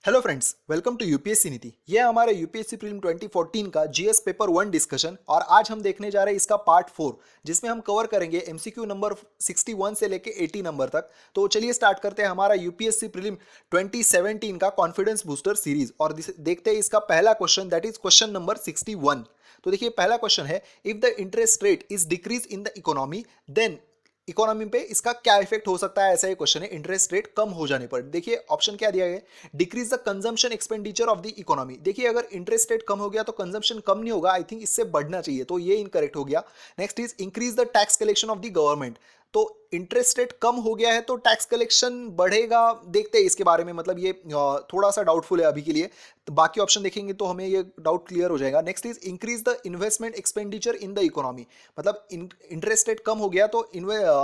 Hello friends, welcome to UPSC Niti. यह हमारा UPSC prelim 2014 का जीएस पेपर 1 डिस्कशन और आज हम देखने जा रहे हैं इसका पार्ट 4 जिसमें हम कवर करेंगे एमसीक्यू नंबर 61 से लेके 80 नंबर तक। तो चलिए स्टार्ट करते हैं हमारा यूपीएससी प्रीलिम 2017 का कॉन्फिडेंस बूस्टर सीरीज और देखते हैं इसका पहला question, that is question number 61। तो देखिए पहला क्वेश्चन है, if the interest rate is decrease in the economy then economy पे इसका क्या इफेक्ट हो सकता है, ऐसा ही क्वेश्चन है। इंटरेस्ट रेट कम हो जाने पर देखिए ऑप्शन क्या दिया गया है, decrease the consumption expenditure of the economy. देखिए अगर इंटरेस्ट रेट कम हो गया तो कंजम्पशन कम नहीं होगा, आई थिंक इससे बढ़ना चाहिए, तो ये इनकरेक्ट हो गया। Next is increase the tax collection of the government. तो इंटरेस्ट रेट कम हो गया है तो टैक्स कलेक्शन बढ़ेगा, देखते हैं इसके बारे में, मतलब ये थोड़ा सा डाउटफुल है अभी के लिए। तो बाकी ऑप्शन देखेंगे तो हमें ये डाउट क्लियर हो जाएगा। Next is increase the investment expenditure in the economy, मतलब इंटरेस्ट रेट कम हो गया तो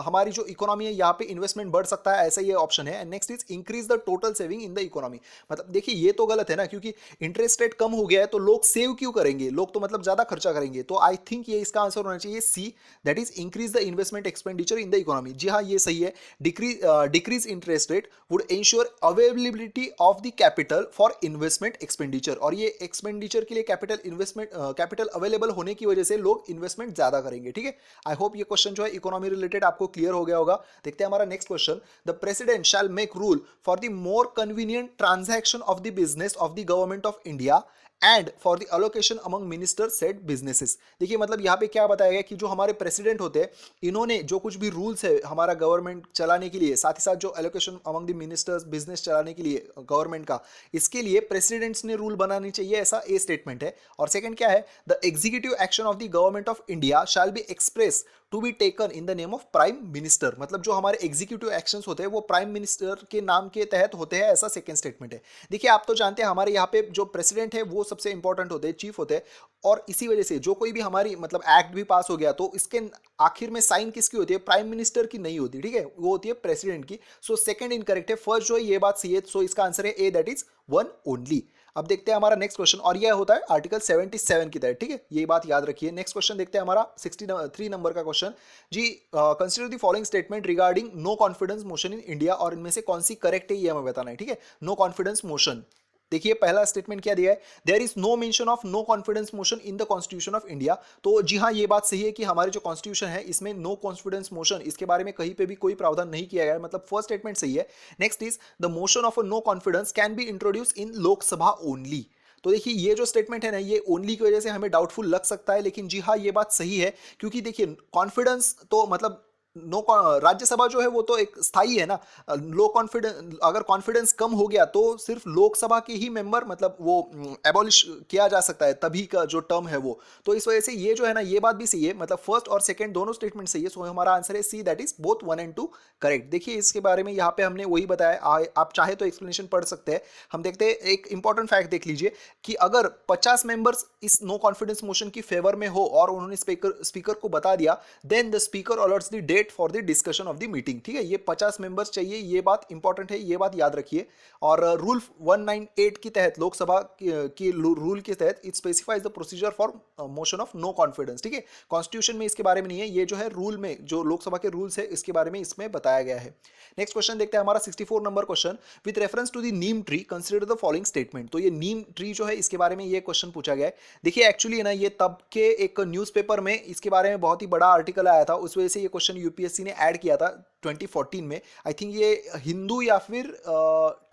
हमारी जो इकोनॉमी है यहाँ पे इन्वेस्टमेंट बढ़ सकता है, ऐसा ये ऑप्शन है। And next is increase the total saving in the economy. मतलब देखिए ये तो गलत है ना, क्योंकि इंटरेस्ट रेट कम हो गया है तो लोग सेव क्यों करेंगे, लोग तो मतलब ज्यादा खर्चा करेंगे। तो आई थिंक ये इसका आंसर होना चाहिए C, that is increase the investment expenditure in the economy. जी हाँ, ये सही है। Decrease interest rate would ensure availability of the capital for investment expenditure, और ये एक्सपेंडिचर के लिए कैपिटल अवेलेबल होने की वजह से लोग इन्वेस्टमेंट ज्यादा करेंगे। ठीक है, आई होप ये क्वेश्चन जो है इकोनॉमी रिलेटेड आपको क्लियर हो गया होगा। देखते हैं हमारा next question, the president shell make rule for the more convenient transaction of the business of the government of India and for the allocation among minister said businesses. देखिए मतलब यहाँ पे क्या बताया गया कि जो हमारे प्रेसिडेंट होते हैं, इन्होंने जो कुछ भी रूल्स है हमारा गवर्नमेंट चलाने के लिए, साथ ही साथ जो allocation among the ministers business चलाने के लिए गवर्नमेंट का, इसके लिए प्रेसिडेंट्स ने रूल बनानी चाहिए, ऐसा ए स्टेटमेंट है। और सेकंड क्या है, the executive action of the government of India shall be express to be taken in the name of prime minister. मतलब जो हमारे एग्जीक्यूटिव एक्शंस होते हैं वो प्राइम मिनिस्टर के नाम के तहत होते हैं, ऐसा सेकंड स्टेटमेंट है। देखिए आप तो जानते हैं हमारे यहाँ पे जो प्रेसिडेंट है वो सबसे इंपॉर्टेंट होते हैं, चीफ होते हैं, और इसी वजह से जो कोई भी हमारी मतलब एक्ट भी पास हो गया तो इसके आखिर में साइन किसकी होती है, प्राइम मिनिस्टर की नहीं होती। ठीक है, वो होती है प्रेसिडेंट की। सो सेकंड इनकरेक्ट है, फर्स्ट जो है ये बात सही है। सो इसका आंसर है ए, दैट इज वन ओनली। अब देखते हैं हमारा नेक्स्ट क्वेश्चन, और यह होता है आर्टिकल 77 की तहत। ठीक है, ये बात याद रखिए। नेक्स्ट क्वेश्चन देखते हैं हमारा 63 नंबर का क्वेश्चन जी। Consider the following statement regarding no confidence motion in India, और इनमें से कौन सी करेक्ट है ये हमें बताना है। ठीक है, नो कॉन्फिडेंस मोशन। देखिए पहला स्टेटमेंट क्या दिया है, there is no mention of no confidence motion in the constitution of India. तो जी हाँ, ये बात सही है कि हमारे जो कॉन्स्टिट्यूशन है इसमें नो कॉन्फिडेंस मोशन, इसके बारे में कहीं पे भी कोई प्रावधान नहीं किया गया है, मतलब फर्स्ट स्टेटमेंट सही है। Next is the motion of a no confidence can be introduce in Lok Sabha only. तो देखिए ये जो स्टेटमेंट है ना, ये ओनली की वजह से हमें डाउटफुल लग सकता है, लेकिन जी हाँ ये बात सही है, क्योंकि देखिए कॉन्फिडेंस तो मतलब नो, राज्यसभा जो है वो तो एक स्थायी है ना। लो कॉन्फिडेंस, अगर कॉन्फिडेंस कम हो गया तो सिर्फ लोकसभा के ही मेंबर मतलब वो एबॉलिश किया जा सकता है, तभी का जो टर्म है वो। तो इस वजह से ये जो है ना, ये बात भी सही है, मतलब फर्स्ट और सेकंड दोनों स्टेटमेंट सही है। सो हमारा आंसर है C, that is both 1 and 2 correct. देखिए इसके बारे में यहाँ पे हमने वही बताया, आप चाहे तो एक्सप्लेनेशन पढ़ सकते हैं। हम देखते हैं, एक इंपॉर्टेंट फैक्ट देख लीजिए कि अगर 50 मेंबर्स इस नो कॉन्फिडेंस मोशन की फेवर में हो और उन्होंने स्पीकर को बता दिया, then the speaker alerts the date for the discussion of the meeting. ठीक है, ये 50 मेंबर्स चाहिए, ये बात इंपॉर्टेंट है, ये बात याद रखिए। और रूल 198 के तहत, लोकसभा की रूल के तहत, it specifies the procedure for motion of no confidence. ठीक है, कॉन्स्टिट्यूशन में इसके बारे में नहीं है, ये जो है रूल में, जो लोकसभा के रूल्स है इसके बारे में इसमें बताया गया है। नेक्स्ट क्वेश्चन देखते हैं हमारा 64 number question, with reference to the neem tree consider the following statement. तो ये नीम ट्री जो है इसके बारे में ये क्वेश्चन पूछा गया है। देखिए एक्चुअली ना, ये तब के एक न्यूज़पेपर में इसके बारे में बहुत ही बड़ा आर्टिकल आया था, उस वजह से ये क्वेश्चन यूपीएससी ने ऐड किया था 2014 में। आई थिंक ये हिंदू या फिर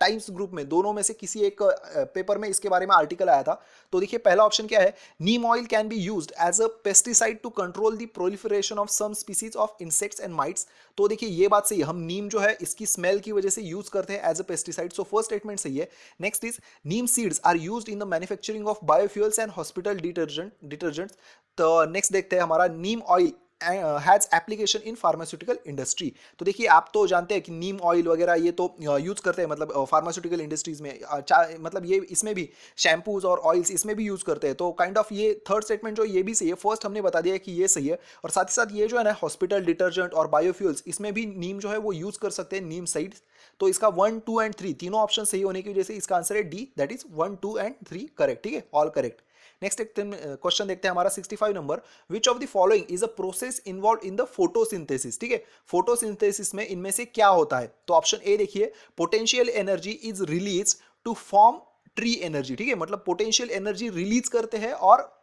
टाइम्स ग्रुप में, दोनों में से किसी एक पेपर में इसके बारे में आर्टिकल आया था। तो देखिए पहला ऑप्शन क्या है, neem oil can be used as a pesticide to control the proliferation of some species of insects and mites. तो देखिए ये बात सही है, हम नीम जो है इसकी स्मेल की वजह से यूज करते हैं as a pesticide. So first statement सही है। Next is neem seeds are used in the manufacturing of biofuels and hospital detergents. तो नेक्स्ट देखते हैं हमारा, neem oil has application in pharmaceutical industry. तो देखिए आप तो जानते हैं कि नीम ऑयल वगैरह ये तो यूज करते हैं, मतलब फार्मास्यूटिकल इंडस्ट्रीज में, मतलब ये इसमें भी शैम्पूज और ऑयल्स इसमें भी यूज करते हैं। तो काइंड ऑफ ये थर्ड स्टेटमेंट जो ये भी सही है, फर्स्ट हमने बता दिया है कि ये सही है। और साथ ही साथ ये जो है ना, हॉस्पिटल डिटर्जेंट और बायोफ्यूल्स, इसमें भी नीम जो है वो यूज कर सकते हैं, नीम साइड्स। तो इसका 1, 2 and 3 तीनों ऑप्शन सही होने की वजह से इसका आंसर है D, that is 1, 2 and 3 correct. ठीक है, ऑल करेक्ट। नेक्स्ट क्वेश्चन देखते हैं हमारा 65 number, which of the following is a process involve in the photosynthesis. ठीक है, फोटोसिंथेसिस में इनमें से क्या होता है। तो ऑप्शन ए देखिए, potential energy is release to form tree energy, ठीक है, मतलब पोटेंशियल एनर्जी रिलीज करते हैं और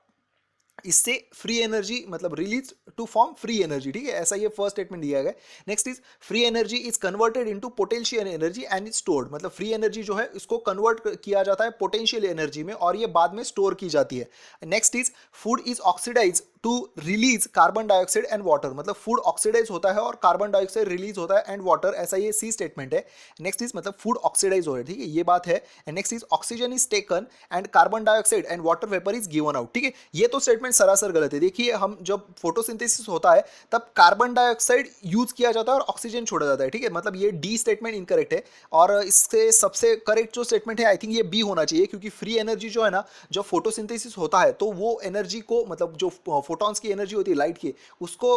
इससे फ्री एनर्जी मतलब release to form free energy, ठीक है, ऐसा ये फर्स्ट स्टेटमेंट दिया गया है। Next is free energy is converted into potential energy and is stored, मतलब फ्री एनर्जी जो है इसको कन्वर्ट किया जाता है पोटेंशियल एनर्जी में और ये बाद में स्टोर की जाती है। Next is food is oxidise to release carbon dioxide and water, मतलब फूड ऑक्सीडाइज होता है और कार्बन डाइऑक्साइड रिलीज होता है एंड वाटर, ऐसा ये सी स्टेटमेंट है। नेक्स्ट इज मतलब फूड ऑक्सीडाइज हो रहा है, ठीक है, ये बात है। And next is oxygen is taken and carbon dioxide and water vapour is given out, ठीक है, ये तो स्टेटमेंट सरासर गलत है। देखिए हम जब फोटोसिंथेसिस होता है तब कार्बन डाइऑक्साइड यूज किया जाता है और ऑक्सीजन छोड़ा जाता है, ठीक है, मतलब ये डी स्टेटमेंट इनकरेक्ट है और इससे सबसे करेक्ट जो स्टेटमेंट है आई थिंक ये बी होना चाहिए, क्योंकि फ्री एनर्जी जो है ना, जब फोटोसिंथेसिस होता है तो वो एनर्जी को मतलब जो फोटॉन्स की एनर्जी होती है लाइट की, उसको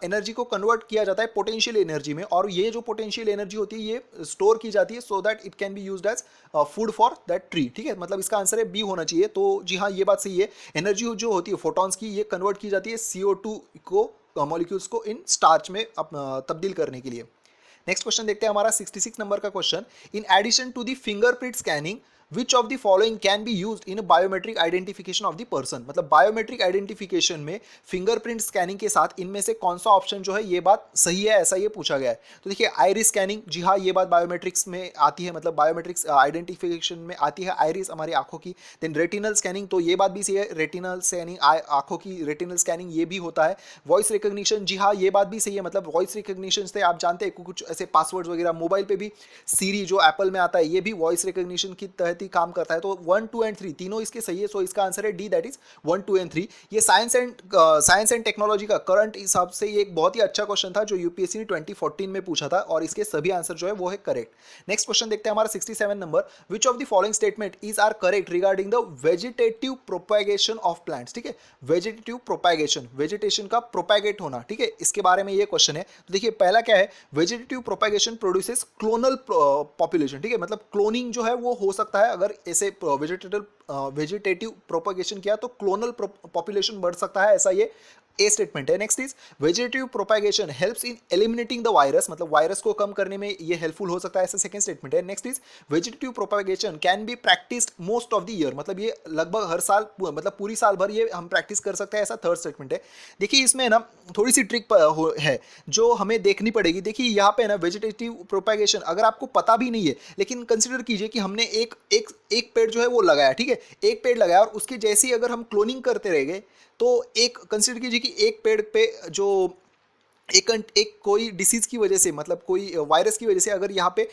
एनर्जी को कन्वर्ट किया जाता है पोटेंशियल एनर्जी में और ये जो पोटेंशियल एनर्जी होती है ये स्टोर की जाती है so that it can be used as food for that tree, ठीक है, मतलब इसका आंसर है बी होना चाहिए। तो जी हाँ, ये बात सही है, एनर्जी जो होती है फोटॉन्स की ये कन्वर्ट की जाती है CO2 को मॉलिक्यूल्स को इन स्टार्च में तब्दील करने के लिए। नेक्स्ट क्वेश्चन देखते हैं हमारा 66 नंबर का question. In addition to the fingerprint scanning which of the following can be used in biometric identification of the person, मतलब बायोमेट्रिक आइडेंटिफिकेशन में फिंगरप्रिंट स्कैनिंग के साथ इनमें से कौन सा ऑप्शन जो है ये बात सही है, ऐसा ये पूछा गया है। तो देखिए आइरिस स्कैनिंग, जी हाँ ये बात बायोमेट्रिक्स में आती है, मतलब बायोमेट्रिक्स आइडेंटिफिकेशन में आती है आइरिस हमारी आंखों की। देन रेटिनल स्कैनिंग, तो ये बात भी सही है, रेटिनल स्कैनिंग आंखों की रेटिनल स्कैनिंग ये भी होता है। वॉइस रिकॉग्निशन, जी हाँ ये बात भी सही है, मतलब वॉइस रिकॉग्निशन से आप जानते हैं कुछ ऐसे पासवर्ड्स वगैरह मोबाइल पे भी, सीरी जो एप्पल में आता है ये भी वॉइस रिकॉग्निशन की तहत ही काम करता है। तो 1, 2 एंड 3 तीनों इसके सही है, सो इसका आंसर है डी, दैट इज 1, 2 एंड 3। ये साइंस एंड टेक्नोलॉजी का करंट हिसाब से ये एक बहुत ही अच्छा क्वेश्चन था जो यूपीएससी ने 2014 में पूछा था और इसके सभी आंसर जो है वो है करेक्ट। नेक्स्ट क्वेश्चन देखते हैं हमारा 67 number. Which of the following statement is are correct regarding the vegetative propagation of plants, ठीक है, वेजिटेटिव प्रोपेगेशन, वेजिटेशन का प्रोपेगेट होना, ठीक है, इसके बारे में ये क्वेश्चन है। तो देखिए पहला क्या है, vegetative propagation produces clonal population, ठीक है, मतलब क्लोनिंग जो है वो हो सकता है अगर ऐसे वेजिटेटिव प्रोपेगेशन किया तो क्लोनल पॉपुलेशन बढ़ सकता है, ऐसा ये ए स्टेटमेंट है। Next is vegetative propagation helps in eliminating the virus, मतलब वायरस को कम करने में ये हेल्पफुल हो सकता है, ऐसा सेकंड स्टेटमेंट है। Next is vegetative propagation can be practised most of the year, मतलब ये लगभग हर साल मतलब पूरी साल भर ये हम प्रैक्टिस कर सकते हैं, ऐसा थर्ड स्टेटमेंट है। देखिए इसमें ना थोड़ी सी ट्रिक है जो हमें देखनी पड़ेगी। देखिए यहाँ पे ना वेजिटेटिव प्रोपेगेशन अगर आपको पता भी नहीं है, लेकिन कंसिडर कीजिए कि हमने एक पेड़ जो है वो लगाया, ठीक है, एक पेड़ लगाया और उसके जैसे ही अगर हम क्लोनिंग करते रह गए तो एक कंसिडर कीजिए कि एक पेड़ पे जो एक कोई डिसीज की वजह से, मतलब कोई वायरस की वजह से अगर यहाँ पे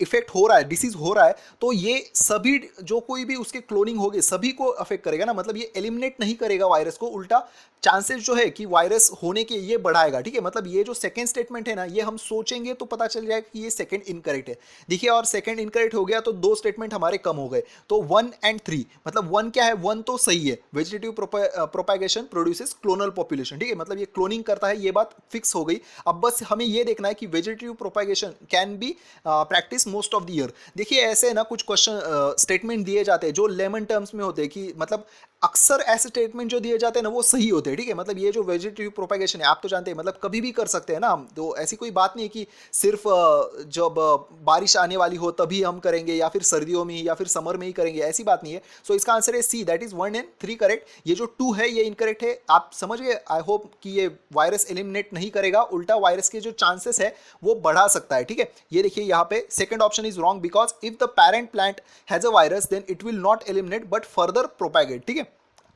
इफेक्ट हो रहा है, डिसीज हो रहा है, तो ये सभी जो कोई भी उसके क्लोनिंग होगी सभी को अफेक्ट करेगा ना, मतलब ये एलिमिनेट नहीं करेगा वायरस को, उल्टा चांसेस जो है कि वायरस होने के ये बढ़ाएगा, ठीक है, मतलब ये जो सेकंड स्टेटमेंट है ना ये हम सोचेंगे तो पता चल जाएगा कि ये सेकंड इनकरेक्ट है। देखिए और सेकंड इनकरेक्ट हो गया तो दो स्टेटमेंट हमारे कम हो गए, तो 1 एंड 3, मतलब 1 क्या है, 1 तो सही है, vegetative propagation produces clonal population, ठीक है, मतलब ये क्लोनिंग करता है, ये बात फिक्स हो गई। अब बस हमें ये देखना है कि vegetative propagation can be practice most of the year. देखिए ऐसे ना कुछ क्वेश्चन स्टेटमेंट दिए जाते हैं जो लेमन टर्म्स में होते हैं कि मतलब अक्सर ऐसे स्टेटमेंट जो दिए जाते हैं ना वो सही होते हैं, ठीक है, मतलब ये जो वेजिटेटिव प्रोपेगेशन है आप तो जानते हैं मतलब कभी भी कर सकते हैं ना हम, तो ऐसी कोई बात नहीं है कि सिर्फ जब बारिश आने वाली हो तभी हम करेंगे या फिर सर्दियों में या फिर समर में ही करेंगे, ऐसी बात नहीं है। सो इसका आंसर है C, that is 1 and 3 correct. ये जो 2 है ये इनकरेक्ट है, आप समझ गए, आई होप कि ये वायरस एलिमिनेट नहीं करेगा, उल्टा वायरस के जो चांसेस है वो बढ़ा सकता है, ठीक है। ये देखिए यहाँ पे second option is wrong because if the parent plant has a virus then it will not eliminate but further propagate, ठीक है,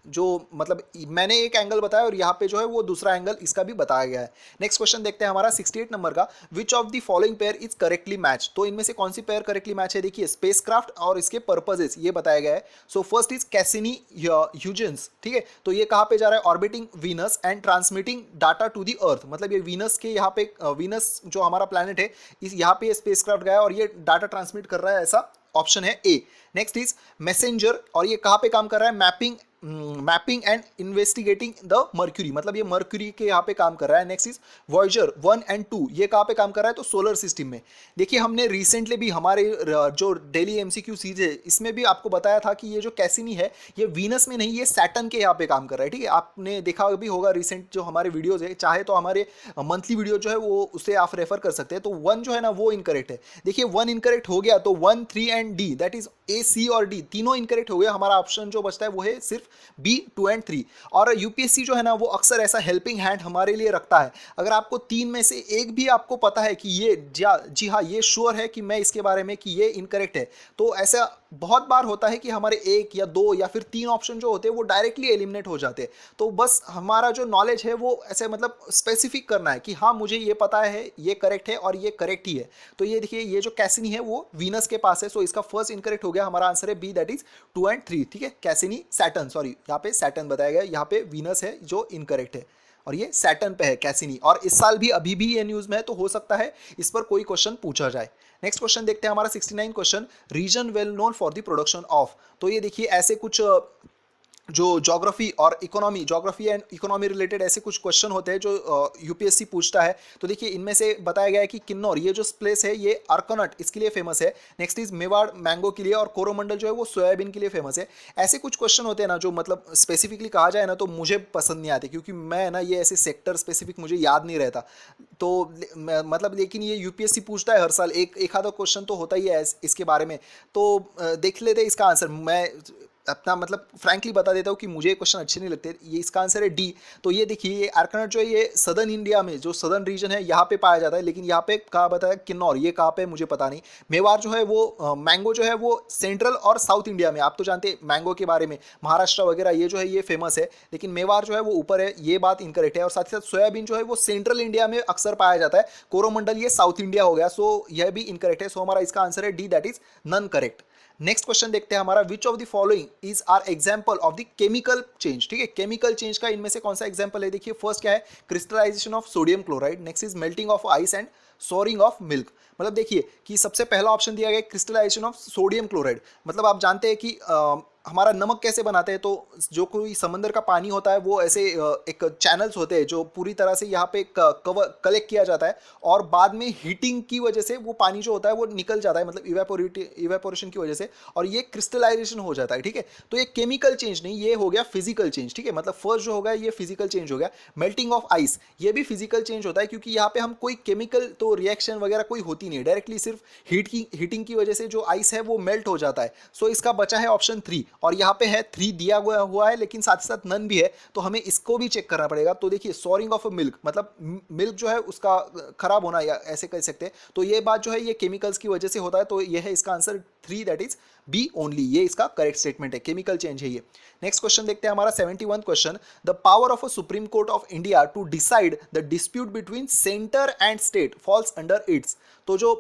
जो मतलब मैंने एक एंगल बताया और यहाँ पे जो है वो दूसरा एंगल इसका भी बताया गया है। नेक्स्ट क्वेश्चन देखते हैं हमारा 68 नंबर का। विच of the following pair is correctly match, तो इनमें से कौन सी पेयर करेक्टली मैच है, देखिए स्पेसक्राफ्ट और इसके पर्पजेस ये बताया गया है। So first is Cassini Huygens, ठीक है, तो ये कहाँ पे जा रहा है, orbiting Venus and transmitting data to the Earth, मतलब ये वीनस के यहाँ पे वीनस जो हमारा प्लैनेट है इस यहाँ पे स्पेसक्राफ्ट गया और ये डाटा ट्रांसमिट कर रहा है, ऐसा ऑप्शन है ए। नेक्स्ट इज मैसेंजर और ये कहाँ पे काम कर रहा है, mapping mapping and investigating the mercury, मतलब ये मर्क्यूरी के यहाँ पे काम कर रहा है। नेक्स्ट इज वॉयजर 1 एंड 2, ये कहाँ पे काम कर रहा है, तो सोलर सिस्टम में। देखिए हमने रिसेंटली भी हमारे जो डेली एमसीक्यू सीरीज है इसमें भी आपको बताया था कि ये जो कैसिनी है ये वीनस में नहीं, ये सैटर्न के यहाँ पे काम कर रहा है, ठीक है। आपने देखा भी होगा रिसेंट जो हमारे वीडियोज है, चाहे तो हमारे मंथली वीडियो जो है वो उसे आप रेफर कर सकते हैं। तो 1 जो है ना वो इनकरेक्ट है। देखिए 1 इनकरेक्ट हो गया तो 1, 3 and D, that is A, C और डी तीनों इनकरेक्ट हो गया। हमारा ऑप्शन जो बचता है वो है सिर्फ बी, 2 एंड 3। और यूपीएससी जो है ना वो अक्सर ऐसा हेल्पिंग हैंड हमारे लिए रखता है। अगर आपको 3 में से एक भी आपको पता है कि ये जी हाँ ये श्योर है कि मैं इसके बारे में कि ये इनकरेक्ट है, तो ऐसा बहुत बार होता है कि हमारे 1 या 2 या फिर 3 ऑप्शन जो होते हैं वो डायरेक्टली एलिमिनेट हो जाते हैं। तो बस हमारा जो नॉलेज है वो ऐसे मतलब स्पेसिफिक करना है कि हाँ मुझे ये पता है ये करेक्ट है और ये करेक्ट ही है। तो ये देखिए ये जो कैसिनी है वो वीनस के पास है, सो इसका फर्स्ट इनकरेक्ट हो गया। हमारा आंसर है बी, दैट इज 2 एंड 3, ठीक है। कैसिनी सैटर्न, सॉरी यहाँ पे सैटर्न बताया गया, यहाँ पे वीनस है जो इनकरेक्ट है और ये सैटर्न पे है कैसिनी। और इस साल भी अभी भी ये न्यूज़ में है, तो हो सकता है इस पर कोई क्वेश्चन पूछा जाए। नेक्स्ट क्वेश्चन देखते हैं हमारा 69 question, region well known for the production of. तो ये देखिए ऐसे कुछ जो ज्योग्राफी और economy, geography and economy related ऐसे कुछ क्वेश्चन होते हैं जो यूपीएससी पूछता है। तो देखिए इनमें से बताया गया है कि किन्नौर ये जो प्लेस है ये अर्कोनट इसके लिए फेमस है। नेक्स्ट इज मेवाड़ मैंगो के लिए और कोरोमंडल जो है वो सोयाबीन के लिए फेमस है। ऐसे कुछ क्वेश्चन होते हैं ना जो मतलब स्पेसिफिकली कहा जाए ना तो मुझे पसंद नहीं आते, क्योंकि मैं ना ये ऐसे सेक्टर स्पेसिफिक मुझे याद नहीं रहता। तो मतलब लेकिन ये यूपीएससी पूछता है हर साल, एक आधा क्वेश्चन तो होता ही है इसके बारे में। तो देख लेते हैं इसका आंसर। मैं अपना मतलब फ्रैंकली बता देता हूँ कि मुझे क्वेश्चन अच्छे नहीं लगते। ये इसका आंसर है डी। तो ये देखिए ये अर्कोनट जो है ये सदर्न इंडिया में जो सदर्न रीजन है यहाँ पे पाया जाता है, लेकिन यहाँ पे कहा बताया किन्नौर, ये कहाँ पे मुझे पता नहीं। मेवाड़ जो है वो मैंगो जो है वो सेंट्रल और साउथ इंडिया में, आप तो जानते हैं मैंगो के बारे में, महाराष्ट्र वगैरह ये जो है ये फेमस है, लेकिन मेवाड़ जो है वो ऊपर है, ये बात इनकरेक्ट है। और साथ ही साथ सोयाबीन जो है वो सेंट्रल इंडिया में अक्सर पाया जाता है, कोरोमंडल ये साउथ इंडिया हो गया, सो यह भी इनकरेक्ट है। सो हमारा इसका आंसर है D, that is none correct. Next question देखते हैं हमारा, which of the following is are example of the chemical change, ठीक है। केमिकल चेंज का इनमें से कौन सा एग्जांपल है, देखिए फर्स्ट क्या है, crystallisation of sodium chloride. Next is melting of ice and souring of milk. मतलब देखिए कि सबसे पहला ऑप्शन दिया गया क्रिस्टलाइजेशन ऑफ सोडियम क्लोराइड। मतलब आप जानते हैं कि हमारा नमक कैसे बनाते हैं, तो जो कोई समंदर का पानी होता है वो ऐसे एक चैनल्स होते हैं जो पूरी तरह से यहाँ पे कलेक्ट किया जाता है और बाद में हीटिंग की वजह से वो पानी जो होता है वो निकल जाता है, मतलब इवेपोरेशन की वजह से, और ये क्रिस्टलाइजेशन हो जाता है, ठीक है। तो ये केमिकल चेंज नहीं, ये हो गया फिजिकल चेंज, ठीक है। मतलब फर्स्ट जो हो गया ये फिजिकल चेंज हो गया। मेल्टिंग ऑफ आइस ये भी फिजिकल चेंज होता है, क्योंकि यहाँ पे हम कोई केमिकल तो रिएक्शन वगैरह कोई होती नहीं है, डायरेक्टली सिर्फ हीटिंग की वजह से जो आइस है वो मेल्ट हो जाता है। सो इसका बचा है ऑप्शन 3, और यहाँ पे है 3 दिया हुआ है लेकिन साथ ही साथ नन भी है, तो हमें इसको भी चेक करना पड़ेगा। तो देखिए सॉरिंग ऑफ मिल्क, मतलब मिल्क जो है उसका खराब होना, या ऐसे कह सकते हैं, तो ये बात जो है ये केमिकल्स की वजह से होता है। तो ये है इसका answer 3, that is B only, ये इसका करेक्ट स्टेटमेंट है, केमिकल चेंज है ये। नेक्स्ट क्वेश्चन देखते हैं हमारा 71 question, the power of a supreme court of India to decide the dispute between centre and state falls under its. तो जो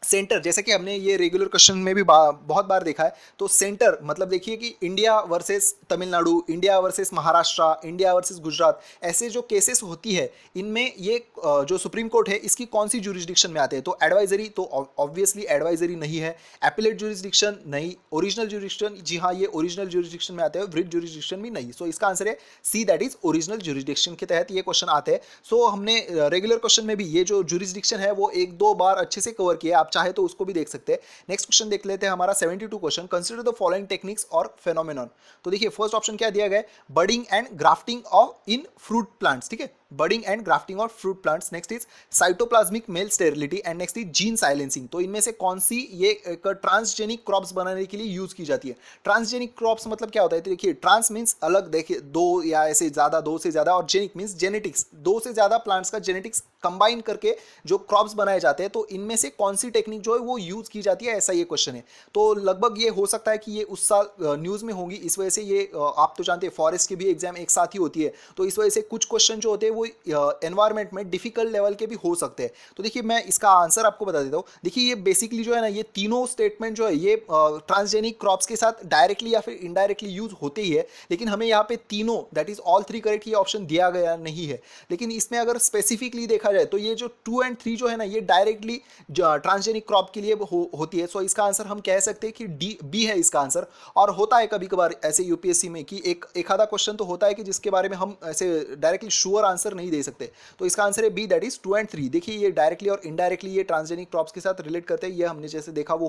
सेंटर, जैसे कि हमने ये रेगुलर क्वेश्चन में भी बहुत बार देखा है, तो सेंटर मतलब देखिए कि India versus Tamil Nadu, India versus Maharashtra, India versus Gujarat, ऐसे जो केसेस होती है इनमें ये जो सुप्रीम कोर्ट है इसकी कौन सी जुरिस्डिक्शन में आते हैं। तो एडवाइजरी, तो ऑब्वियसली एडवाइजरी नहीं है। एपिलेट जुरिस्डिक्शन नहीं। ओरिजिनल जुरिस्डिक्शन, जी हाँ ये ओरिजिनल जुरिस्डिक्शन में आते हैं। वृत जुरिस्डिक्शन भी नहीं। सो इसका आंसर है C, that is original jurisdiction के तहत ये क्वेश्चन आते हैं। सो हमने रेगुलर क्वेश्चन में भी ये जो जुरिस्डिक्शन है वो 1-2 बार अच्छे से कवर किया, आप चाहे तो उसको भी देख सकते हैं। नेक्स्ट क्वेश्चन देख लेते हैं हमारा 72 question, consider the following techniques और फेनोमेनन। तो देखिए फर्स्ट ऑप्शन क्या दिया गया है, budding and grafting of in fruit plants, ठीक है, budding and grafting of fruit plants. Next is cytoplasmic male sterility and next is gene silencing. तो इनमें से कौन सी ये एक ट्रांसजेनिक क्रॉप्स बनाने के लिए यूज की जाती है। ट्रांसजेनिक क्रॉप्स मतलब क्या होता है, तो देखिए ट्रांस मींस अलग, देखिए 2 या ऐसे ज्यादा, 2 से ज्यादा, और जेनिक मींस जेनेटिक्स, 2 से ज्यादा प्लांट्स का जेनेटिक्स कंबाइन करके जो क्रॉप्स बनाए जाते हैं। तो इनमें से कौन सी टेक्निक जो है वो यूज की जाती है, ऐसा ये क्वेश्चन है। तो लगभग ये हो सकता है कि ये उस साल न्यूज में होगी, इस वजह से ये आप तो जानते हैं फॉरेस्ट की भी एग्जाम एक साथ ही होती है, तो इस वजह से कुछ क्वेश्चन जो होते हैं वो वो एनवायरनमेंट में डिफिकल्ट लेवल के भी हो सकते हैं। तो देखिए मैं इसका आंसर आपको बता देता हूँ। देखिए ये बेसिकली जो है ना, ये तीनों स्टेटमेंट जो है ये ट्रांसजेनिक क्रॉप्स के साथ डायरेक्टली या फिर इनडायरेक्टली यूज होते ही है, लेकिन हमें यहाँ पे तीनों that is all three correct ये ऑप्शन दिया गया नहीं है। लेकिन इसमें अगर स्पेसिफिकली देखा जाए तो ये जो 2 एंड 3 जो है ना, ये डायरेक्टली ट्रांसजेनिक क्रॉप के लिए होती है। सो इसका आंसर हम कह सकते हैं कि डी बी है इसका आंसर। और होता है कभी कभार ऐसे यूपीएससी में कि एक आधा क्वेश्चन तो होता है कि जिसके बारे में हम ऐसे डायरेक्टली श्योर आंसर नहीं दे सकते। तो इसका आंसर है बी, दैट इज 2 एंड 3। देखिए ये डायरेक्टली और इनडायरेक्टली ये ट्रांसजेनिक क्रॉप्स के साथ रिलेट करते हैं, ये हमने जैसे देखा वो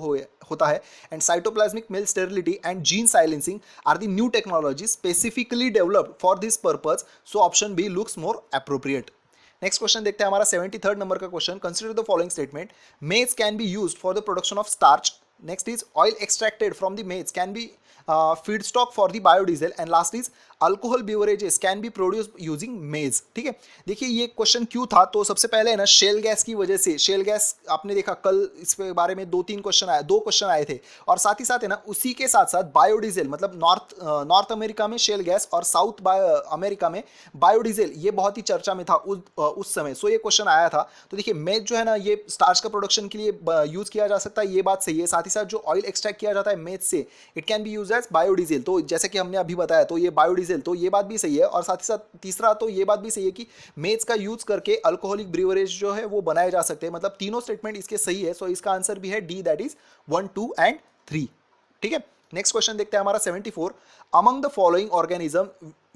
होता है। And cytoplasmic male sterility and gene silencing are the new technology specifically developed for this purpose. So option B looks more appropriate. Next question देखते हैं हमारा 73rd नंबर का question. Consider the following statement, maize can be used for the production of starch. Next is oil extracted from the maize can be feedstock for the biodiesel, and last is alcohol beverages can be produce using मेज। ठीक है, देखिए ये question क्यों था, तो सबसे पहले है ना शेल गैस की वजह से। शेल गैस आपने देखा कल इसके बारे में दो क्वेश्चन आए थे। और साथ ही साथ है ना उसी के साथ साथ बायोडीजल, मतलब नॉर्थ अमेरिका में शेल गैस और साउथ अमेरिका में बायोडीजल, ये बहुत ही चर्चा में था उस समय। सो ये क्वेश्चन आया था। तो देखिए मेज जो है ना ये स्टार्च का प्रोडक्शन के लिए यूज किया जा सकता है, ये बात सही है। साथ ही साथ जो ऑयल एक्सट्रैक्ट किया जाता है मेज से, it can be use as biodiesel. तो जैसे कि हमने अभी बताया, तो ये बायोडीजल, तो ये बात भी सही है। और साथ ही साथ तीसरा तो ये बात भी सही है कि मेज का यूज करके अल्कोहलिक ब्रीवरेज जो है वो बनाए जा सकते हैं। मतलब तीनों स्टेटमेंट इसके सही है। सो इसका आंसर भी है डी, दैट इज 1, 2 एंड 3। ठीक है, नेक्स्ट क्वेश्चन देखते हैं हमारा 74। Among the following organism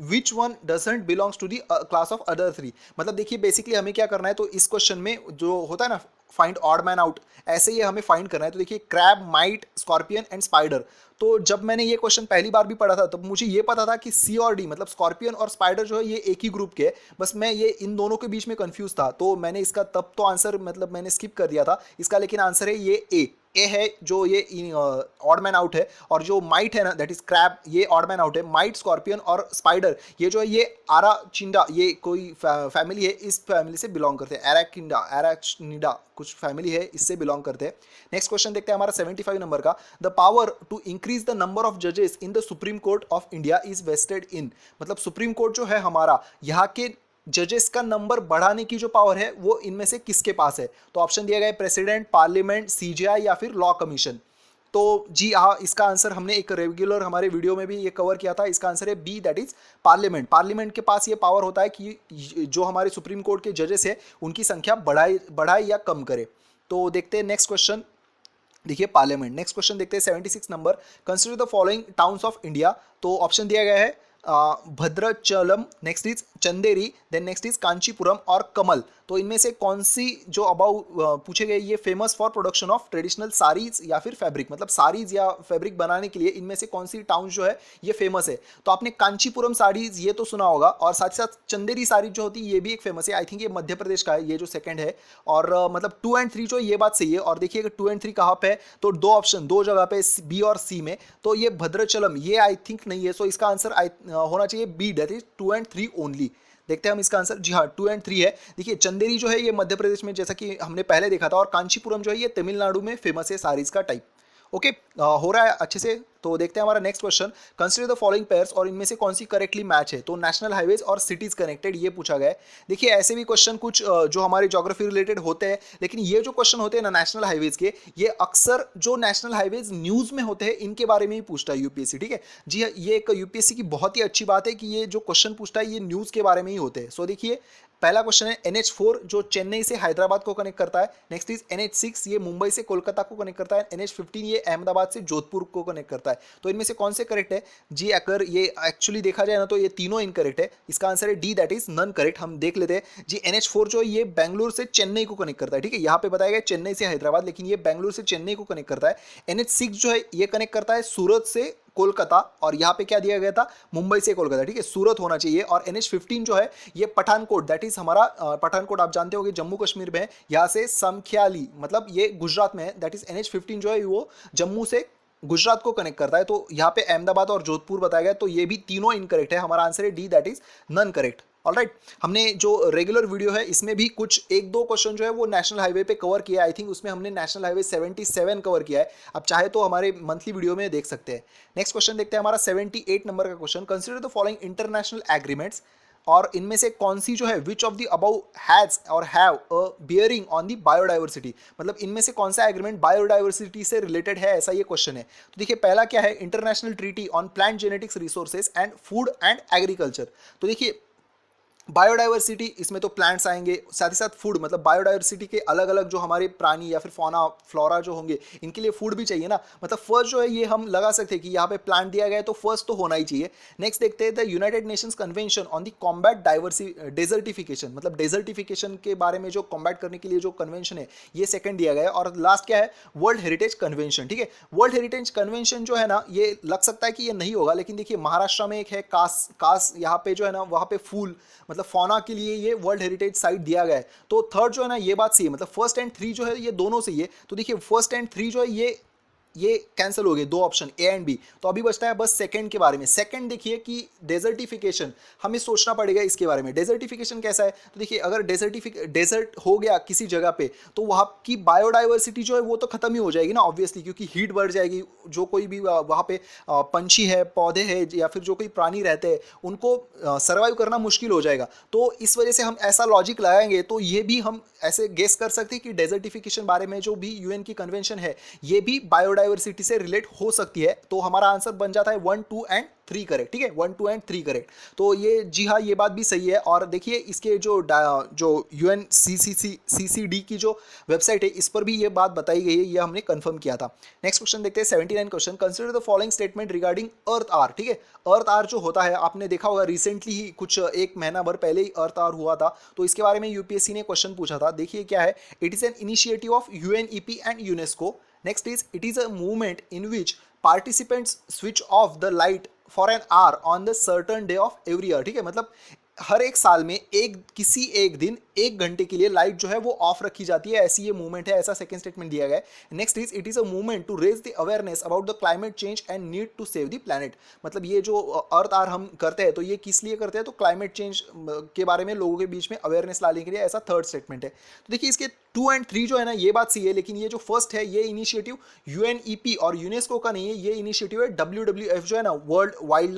which one doesn't belongs to the class of other 3। मतलब देखिए बेसिकली हमें क्या करना है, तो इस क्वेश्चन में जो होता है ना फाइंड ऑड मैन आउट, ऐसे ही हमें फाइंड करना है। तो देखिए crab, might, scorpion and spider. तो जब मैंने ये क्वेश्चन पहली बार भी पढ़ा था तब मुझे ये पता था कि सी और डी, मतलब स्कॉर्पियन और स्पाइडर जो है ये एक ही ग्रुप के, बस मैं ये इन दोनों के बीच में कंफ्यूज था। तो मैंने इसका तब तो आंसर मतलब मैंने स्किप कर दिया था इसका, लेकिन आंसर है ये ए है जो ये ऑड मैन आउट है। और जो माइट है ना दैट इज क्रैब, ये ऑड मैन आउट है। माइट, स्कॉर्पियन और स्पाइडर ये जो है ये आराचिंडा, ये कोई फैमिली है, इस फैमिली से बिलोंग करते हैं। एराक्निडा कुछ फैमिली है, इससे बिलोंग करते हैं। नेक्स्ट क्वेश्चन देखते हैं हमारा 75 नंबर का। The power to increase the number of जजेस in the Supreme court of India is vested in. मतलब सुप्रीम कोर्ट जो है हमारा, यहाँ के जजेस का नंबर बढ़ाने की जो पावर है वो इनमें से किसके पास है। तो ऑप्शन दिया गया है प्रेसिडेंट, पार्लियामेंट, सीजीआई या फिर लॉ कमीशन। तो जी हाँ, इसका आंसर हमने एक रेगुलर हमारे वीडियो में भी ये कवर किया था। इसका आंसर है B, that is parliament. Parliament के पास ये पावर होता है कि जो हमारे सुप्रीम कोर्ट के जजेस है उनकी संख्या बढ़ाए या कम करे। तो देखते हैं नेक्स्ट क्वेश्चन। देखिए पार्लियामेंट। नेक्स्ट क्वेश्चन देखते हैं 76 number. Consider the following towns of India. तो ऑप्शन दिया गया है Bhadrachalam, next is Chanderi, then next is Kanchipuram और कमल। तो इनमें से कौन सी जो अबाउ पूछे गए ये famous for production of traditional saris या फिर फैब्रिक, मतलब साड़ीज या फैब्रिक बनाने के लिए इनमें से कौन सी टाउन जो है ये फेमस है। तो आपने कांचीपुरम साड़ीज ये तो सुना होगा, और साथ ही साथ चंदेरी साड़ीज जो होती है ये भी एक फेमस है। आई थिंक ये मध्य प्रदेश का है, ये जो सेकंड है। और मतलब 2 एंड 3 जो ये बात सही है। और देखिए अगर 2 एंड 3 कहाँ पे है, तो दो ऑप्शन दो जगह पे बी और सी में। तो ये भद्राचलम ये आई थिंक नहीं है। सो इसका आंसर होना चाहिए B, that is 2 and 3 only. देखते हैं हम इसका आंसर। जी हाँ, 2 एंड 3 है। देखिए चंदेरी जो है ये मध्य प्रदेश में, जैसा कि हमने पहले देखा था, और कांचीपुरम जो है ये तमिलनाडु में फेमस है साड़ीज का टाइप। ओके, हो रहा है अच्छे से। तो देखते हैं हमारा next question. Consider the following pairs, और इनमें से कौन सी करेक्टली मैच है। तो नेशनल हाईवेज और सिटीज कनेक्टेड ये पूछा गया है। देखिए ऐसे भी क्वेश्चन कुछ जो हमारे ज्योग्राफी रिलेटेड होते हैं, लेकिन ये जो क्वेश्चन होते हैं ना नेशनल हाईवेज के, ये अक्सर जो नेशनल हाईवेज न्यूज में होते हैं इनके बारे में ही पूछता है यूपीएससी। ठीक है जी हाँ, ये एक यूपीएससी की बहुत ही अच्छी बात है कि ये जो क्वेश्चन पूछता है ये न्यूज के बारे में ही होते हैं। सो देखिए पहला क्वेश्चन है NH4 जो चेन्नई से हैदराबाद को कनेक्ट करता है। नेक्स्ट इज NH6 ये मुंबई से कोलकाता को कनेक्ट करता है। NH15 ये अहमदाबाद से जोधपुर को कनेक्ट करता है। तो इनमें से कौन से करेक्ट है जी। अगर ये एक्चुअली देखा जाए ना तो ये तीनों इनकरेक्ट है। इसका आंसर है D, that is none correct. हम देख लेते हैं जी। NH4 जो है ये बेंगलुरु से चेन्नई को कनेक्ट करता है। ठीक है, यहाँ पे बताया गया चेन्नई से हैदराबाद, लेकिन ये बेंगलुरु से चेन्नई को कनेक्ट करता है। NH6 जो है ये कनेक्ट करता है सूरत से कोलकाता, और यहाँ पे क्या दिया गया था मुंबई से कोलकाता। ठीक है, सूरत होना चाहिए। और NH15 जो है ये पठानकोट, दैट इज हमारा पठानकोट आप जानते होंगे जम्मू कश्मीर में है, यहाँ से समख्याली मतलब ये गुजरात में है। दैट इज NH15 जो है वो जम्मू से गुजरात को कनेक्ट करता है। तो यहाँ पे अहमदाबाद और जोधपुर बताया गया। तो ये भी तीनों इनकरेक्ट है। हमारा आंसर है D, that is none correct. Alright, हमने जो रेगुलर वीडियो है इसमें भी कुछ एक दो क्वेश्चन जो है वो नेशनल हाईवे पे कवर किया है। आई थिंक उसमें हमने नेशनल हाईवे 77 कवर किया है। आप चाहे तो हमारे मंथली वीडियो में देख सकते हैं। नेक्स्ट क्वेश्चन देखते हैं हमारा 78 नंबर का question. Consider the following international agreements और इनमें से कौन सी जो है which of the above has और have a bearing on the biodiversity, मतलब इनमें से कौन सा एग्रीमेंट बायोडाइवर्सिटी से रिलेटेड है, ऐसा ये क्वेश्चन है। तो देखिए पहला क्या है, international treaty on plant genetics resources and food and agriculture. तो देखिए बायोडाइवर्सिटी, इसमें तो प्लांट्स आएंगे, साथ ही साथ फूड, मतलब बायोडाइवर्सिटी के अलग अलग जो हमारे प्राणी या फिर फौना फ्लोरा जो होंगे इनके लिए फूड भी चाहिए ना, मतलब फर्स्ट जो है ये हम लगा सकते हैं कि यहाँ पे प्लांट दिया गया है तो फर्स्ट तो होना ही चाहिए। नेक्स्ट देखते हैं the United Nations convention on the combat desertification, मतलब डेजर्टिफिकेशन के बारे में जो कॉम्बैट करने के लिए जो कन्वेंशन है ये सेकंड दिया गया है। और लास्ट क्या है, वर्ल्ड हेरिटेज कन्वेंशन। ठीक है, वर्ल्ड हेरिटेज कन्वेंशन जो है ना, ये लग सकता है कि ये नहीं होगा, लेकिन देखिए महाराष्ट्र में एक है कास यहाँ पे जो है ना, वहाँ पे फूल मतलब फौना के लिए ये वर्ल्ड हेरिटेज साइट दिया गया है। तो थर्ड जो है ना ये बात सही है, मतलब फर्स्ट एंड थ्री जो है ये दोनों सही है। तो देखिए फर्स्ट एंड थ्री जो है ये कैंसिल हो गए, दो ऑप्शन ए एंड बी। तो अभी बचता है बस सेकंड के बारे में। सेकंड देखिए कि डेजर्टिफिकेशन, हमें सोचना पड़ेगा इसके बारे में। डेजर्टिफिकेशन कैसा है, तो देखिए अगर डेजर्ट हो गया किसी जगह पे तो वहाँ की बायोडाइवर्सिटी जो है वो तो खत्म ही हो जाएगी ना ऑब्वियसली, क्योंकि हीट बढ़ जाएगी। जो कोई भी वहाँ पे पंछी है, पौधे हैं या फिर जो कोई प्राणी रहते हैं उनको सर्वाइव करना मुश्किल हो जाएगा। तो इस वजह से हम ऐसा लॉजिक लगाएंगे तो ये भी हम ऐसे गेस कर सकते हैं कि डेजर्टिफिकेशन बारे में जो भी यूएन की कन्वेंशन है ये भी बायोडाइवर्सिटी से रिलेट हो सकती है। तो हमारा आंसर बन जाता है 1, 2 एंड 3 करेक्ट। ठीक है, 1, 2 एंड 3 करेक्ट। तो ये जी हाँ, ये बात भी सही है। और देखिए इसके जो UNCCD की जो वेबसाइट है इस पर भी ये बात बताई गई है, ये हमने कंफर्म किया था। नेक्स्ट क्वेश्चन देखते हैं 79 question, consider the following statement regarding Earth Hour. ठीक है, अर्थ आर जो होता है आपने देखा होगा रिसेंटली ही, कुछ एक महीना भर पहले ही अर्थ आर हुआ था, तो इसके बारे में यूपीएससी ने क्वेश्चन पूछा था। देखिए क्या है, it is an initiative of UNEP and UNESCO. Next is it is a movement in which participants switch off the light for an hour on the certain day of every year। ठीक है, मतलब हर एक साल में किसी एक दिन 1 घंटे के लिए लाइट जो है वो ऑफ रखी जाती है, ऐसी ये मूवमेंट है, ऐसा सेकंड स्टेटमेंट दिया गया है। Next is it is a movement to raise the awareness about the climate change and need to save the planet. मतलब ये जो अर्थ आर हम करते हैं तो ये किस लिए करते हैं, तो क्लाइमेट चेंज के बारे में लोगों के बीच में अवेयरनेस लाने के लिए, ऐसा थर्ड स्टेटमेंट है। तो देखिए इसके 2 एंड 3 जो है ना ये बात सही है, लेकिन ये जो फर्स्ट है ये इनिशिएटिव UNEP और यूनेस्को का नहीं है, ये इनिशिएटिव है WWF जो है ना, world wild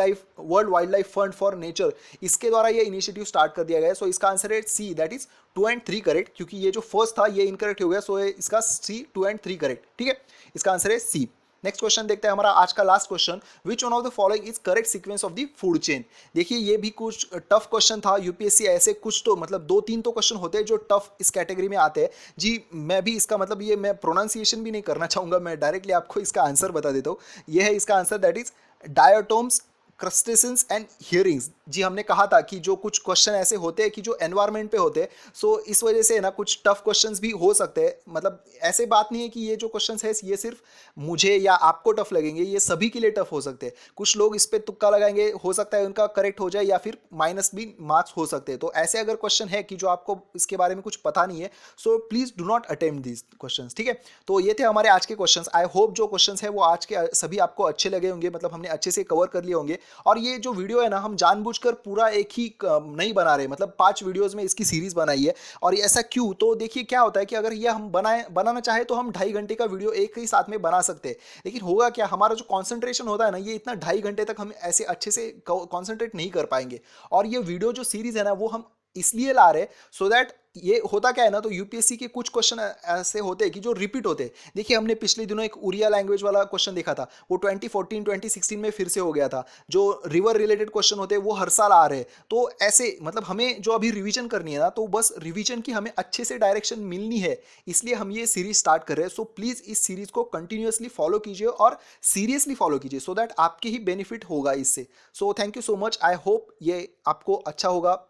life fund for nature, इसके द्वारा ये इनिशिएटिव स्टार्ट कर दिया गया है। सो इसका आंसर है C, that is 2 and 3 correct, क्योंकि ये जो फर्स्ट था ये इनकरेक्ट हो गया। सो इसका सी 2 एंड 3 करेक्ट। ठीक है, इसका आंसर है सी। नेक्स्ट क्वेश्चन देखते हैं हमारा आज का last question, which one of the following is correct sequence of the food chain. देखिए ये भी कुछ टफ क्वेश्चन था, यूपीएससी ऐसे कुछ तो मतलब 2-3 तो क्वेश्चन होते हैं जो टफ इस कैटेगरी में आते हैं जी। मैं भी इसका मतलब ये मैं प्रोनाउंसिएशन भी नहीं करना चाहूँगा, मैं डायरेक्टली आपको इसका आंसर बता देता हूँ। ये है इसका answer, that is diatoms crustaceans and herrings. जी हमने कहा था कि जो कुछ क्वेश्चन ऐसे होते हैं कि जो एनवायरनमेंट पे होते हैं, सो इस वजह से ना कुछ टफ क्वेश्चंस भी हो सकते हैं। मतलब ऐसे बात नहीं है कि ये जो क्वेश्चंस है ये सिर्फ मुझे या आपको टफ लगेंगे, ये सभी के लिए टफ हो सकते हैं। कुछ लोग इस पर तुक्का लगाएंगे, हो सकता है उनका करेक्ट हो जाए या फिर माइनस भी मार्क्स हो सकते हैं। तो ऐसे अगर क्वेश्चन है कि जो आपको इसके बारे में कुछ पता नहीं है, so please do not attempt these question. ठीक है, तो ये थे हमारे आज के क्वेश्चन। आई होप जो क्वेश्चन है वो आज के सभी आपको अच्छे लगे होंगे, मतलब हमने अच्छे से कवर कर लिए होंगे। और ये जो वीडियो है ना, हम जानबूझकर पूरा एक ही नहीं बना रहे, मतलब 5 वीडियोस में इसकी सीरीज बनाई है। और ऐसा क्यों, तो देखिए क्या होता है कि अगर ये हम बनाना चाहे तो हम 2.5 घंटे का वीडियो एक ही साथ में बना सकते हैं, लेकिन होगा क्या, हमारा जो कॉन्सेंट्रेशन होता है ना, ये इतना 2.5 घंटे तक हम ऐसे अच्छे से कॉन्सेंट्रेट नहीं कर पाएंगे। और ये वीडियो जो सीरीज है ना वो हम इसलिए ला रहे सो दैट, ये होता क्या है ना, तो यूपीएससी के कुछ क्वेश्चन ऐसे होते हैं कि जो रिपीट होते हैं। देखिए हमने पिछले दिनों एक उड़िया लैंग्वेज वाला क्वेश्चन देखा था, वो 2014-2016 में फिर से हो गया था। जो रिवर रिलेटेड क्वेश्चन होते हैं वो हर साल आ रहे हैं। तो ऐसे मतलब हमें जो अभी रिवीजन करनी है ना, तो बस रिवीजन की हमें अच्छे से डायरेक्शन मिलनी है, इसलिए हम ये सीरीज स्टार्ट कर रहे हैं। सो प्लीज़ इस सीरीज को कंटिन्यूसली फॉलो कीजिए और सीरियसली फॉलो कीजिए, सो दैट आपके ही बेनिफिट होगा इससे। So thank you so much, I hope ये आपको अच्छा होगा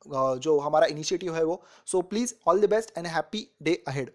जो हमारा इनिशिएटिव है वो। So please all the best and happy day ahead.